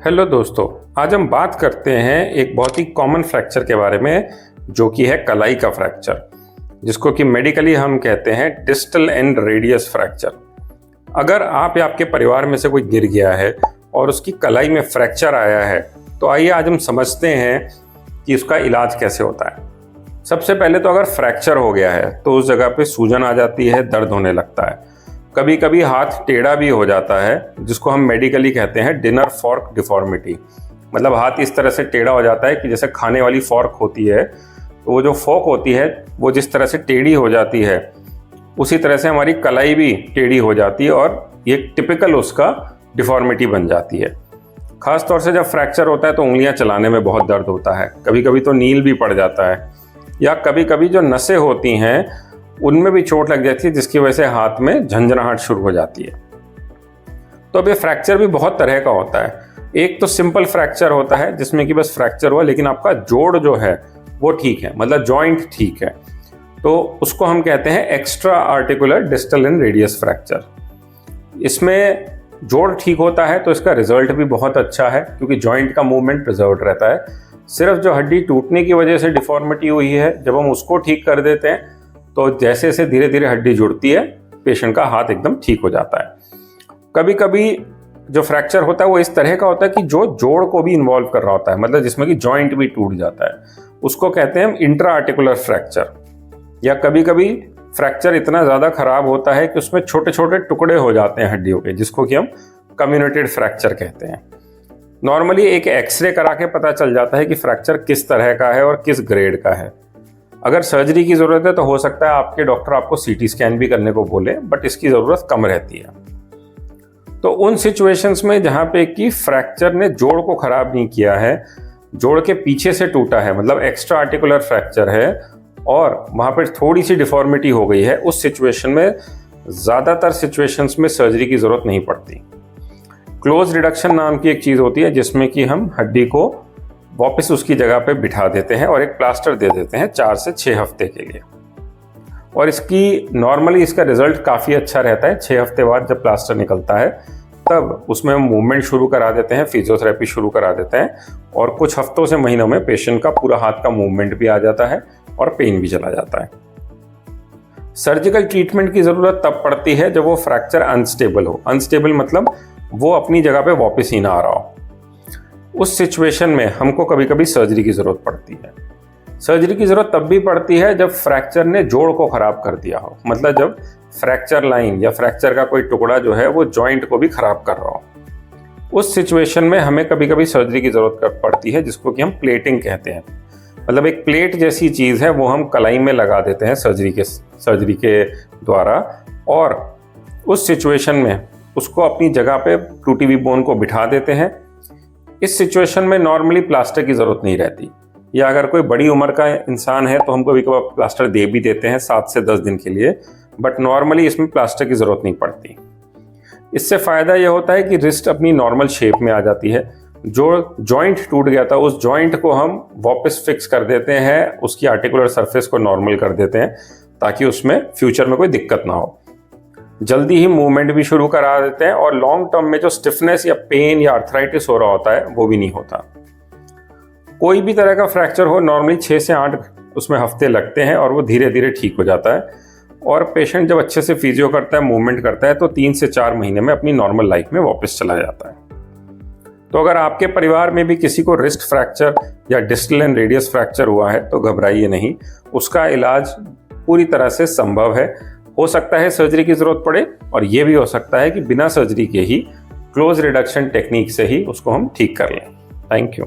Hello दोस्तों, आज हम बात करते हैं एक बहुत ही कॉमन फ्रैक्चर के बारे में जो कि है कलाई का फ्रैक्चर, जिसको कि मेडिकली हम कहते हैं डिस्टल एंड रेडियस फ्रैक्चर। अगर आप या आपके परिवार में से कोई गिर गया है और उसकी कलाई में फ्रैक्चर आया है तो आइए आज हम समझते हैं कि उसका इलाज कैसे होता है। सबसे पहले तो अगर फ्रैक्चर हो गया है तो उस जगह पे सूजन आ जाती है, दर्द होने लगता है। कभी कभी हाथ टेढ़ा भी हो जाता है, जिसको हम मेडिकली कहते हैं डिनर फॉर्क डिफॉर्मिटी। मतलब हाथ इस तरह से टेढ़ा हो जाता है कि जैसे खाने वाली फॉर्क होती है, तो वो जो फोक होती है वो जिस तरह से टेढ़ी हो जाती है उसी तरह से हमारी कलाई भी टेढ़ी हो जाती है और ये टिपिकल उसका डिफॉर्मिटी बन जाती है। खास तौर से जब फ्रैक्चर होता है तो उंगलियां चलाने में बहुत दर्द होता है, कभी कभी तो नील भी पड़ जाता है, या कभी कभी जो नसें होती हैं उनमें भी चोट लग जाती है, जिसकी वजह से हाथ में झंझनाहट शुरू हो जाती है। तो अब ये फ्रैक्चर भी बहुत तरह का होता है। एक तो सिंपल फ्रैक्चर होता है जिसमें कि बस फ्रैक्चर हुआ लेकिन आपका जोड़ जो है वो ठीक है, मतलब जॉइंट ठीक है, तो उसको हम कहते हैं extra articular distal end radius fracture. इसमें जोड़ ठीक होता है तो इसका रिजल्ट भी बहुत अच्छा है क्योंकि जॉइंट का मूवमेंट प्रिजर्व रहता है। सिर्फ जो हड्डी टूटने की वजह से डिफॉर्मिटी हुई है, जब हम उसको ठीक कर देते हैं तो जैसे जैसे धीरे धीरे हड्डी जुड़ती है पेशेंट का हाथ एकदम ठीक हो जाता है। कभी कभी जो फ्रैक्चर होता है वो इस तरह का होता है कि जो जोड़ को भी इन्वॉल्व कर रहा होता है, मतलब जिसमें कि जॉइंट भी टूट जाता है, उसको कहते हैं हम इंट्रा आर्टिकुलर फ्रैक्चर। या कभी कभी फ्रैक्चर इतना ज़्यादा खराब होता है कि उसमें छोटे छोटे टुकड़े हो जाते हैं हड्डियों के, जिसको कि हम कम्युनेटेड फ्रैक्चर कहते हैं। नॉर्मली एक एक्सरे करा के पता चल जाता है कि फ्रैक्चर किस तरह का है और किस ग्रेड का है। अगर सर्जरी की ज़रूरत है तो हो सकता है आपके डॉक्टर आपको सीटी स्कैन भी करने को बोले, बट इसकी ज़रूरत कम रहती है। तो उन सिचुएशंस में जहाँ पे कि फ्रैक्चर ने जोड़ को ख़राब नहीं किया है, जोड़ के पीछे से टूटा है, मतलब एक्स्ट्रा आर्टिकुलर फ्रैक्चर है और वहाँ पर थोड़ी सी डिफॉर्मिटी हो गई है, उस सिचुएशन में ज़्यादातर सिचुएशंस में सर्जरी की ज़रूरत नहीं पड़ती। क्लोज रिडक्शन नाम की एक चीज़ होती है जिसमें कि हम हड्डी को वापस उसकी जगह पे बिठा देते हैं और एक प्लास्टर दे देते हैं 4 से 6 हफ्ते के लिए। और इसकी नॉर्मली इसका रिजल्ट काफ़ी अच्छा रहता है। 6 हफ्ते बाद जब प्लास्टर निकलता है तब उसमें हम मूवमेंट शुरू करा देते हैं, फिजियोथेरेपी शुरू करा देते हैं और कुछ हफ्तों से महीनों में पेशेंट का पूरा हाथ का मूवमेंट भी आ जाता है और पेन भी चला जाता है। सर्जिकल ट्रीटमेंट की ज़रूरत तब पड़ती है जब वो फ्रैक्चर अनस्टेबल हो। अनस्टेबल मतलब वो अपनी जगह पे वापस ही ना आ रहा हो। उस सिचुएशन में हमको कभी कभी सर्जरी की ज़रूरत पड़ती है। सर्जरी की ज़रूरत तब भी पड़ती है जब फ्रैक्चर ने जोड़ को ख़राब कर दिया हो, मतलब जब फ्रैक्चर लाइन या फ्रैक्चर का कोई टुकड़ा जो है वो जॉइंट को भी ख़राब कर रहा हो। उस सिचुएशन में हमें कभी कभी सर्जरी की ज़रूरत पड़ती है, जिसको कि हम प्लेटिंग कहते हैं। मतलब एक प्लेट जैसी चीज़ है वो हम कलाई में लगा देते हैं सर्जरी के द्वारा, और उस सिचुएशन में उसको अपनी जगह पे टूटी हुई बोन को बिठा देते हैं। इस सिचुएशन में नॉर्मली प्लास्टर की ज़रूरत नहीं रहती, या अगर कोई बड़ी उम्र का इंसान है तो हम कभी कभार प्लास्टर दे भी देते हैं 7 से 10 दिन के लिए, बट नॉर्मली इसमें प्लास्टर की ज़रूरत नहीं पड़ती। इससे फ़ायदा यह होता है कि रिस्ट अपनी नॉर्मल शेप में आ जाती है। जो जॉइंट टूट गया था उस जॉइंट को हम वापस फिक्स कर देते हैं, उसकी आर्टिकुलर सरफेस को नॉर्मल कर देते हैं ताकि उसमें फ्यूचर में कोई दिक्कत ना हो। जल्दी ही मूवमेंट भी शुरू करा देते हैं और लॉन्ग टर्म में जो स्टिफनेस या पेन या आर्थराइटिस हो रहा होता है वो भी नहीं होता। कोई भी तरह का फ्रैक्चर हो, नॉर्मली 6 से 8 उसमें हफ्ते लगते हैं और वो धीरे धीरे ठीक हो जाता है। और पेशेंट जब अच्छे से फिजियो करता है, मूवमेंट करता है, तो 3 से 4 महीने में अपनी नॉर्मल लाइफ में वापस चला जाता है। तो अगर आपके परिवार में भी किसी को रिस्ट फ्रैक्चर या डिस्टल एंड रेडियस फ्रैक्चर हुआ है तो घबराइए नहीं, उसका इलाज पूरी तरह से संभव है। हो सकता है सर्जरी की ज़रूरत पड़े और ये भी हो सकता है कि बिना सर्जरी के ही क्लोज रिडक्शन टेक्निक से ही उसको हम ठीक कर लें। Thank you.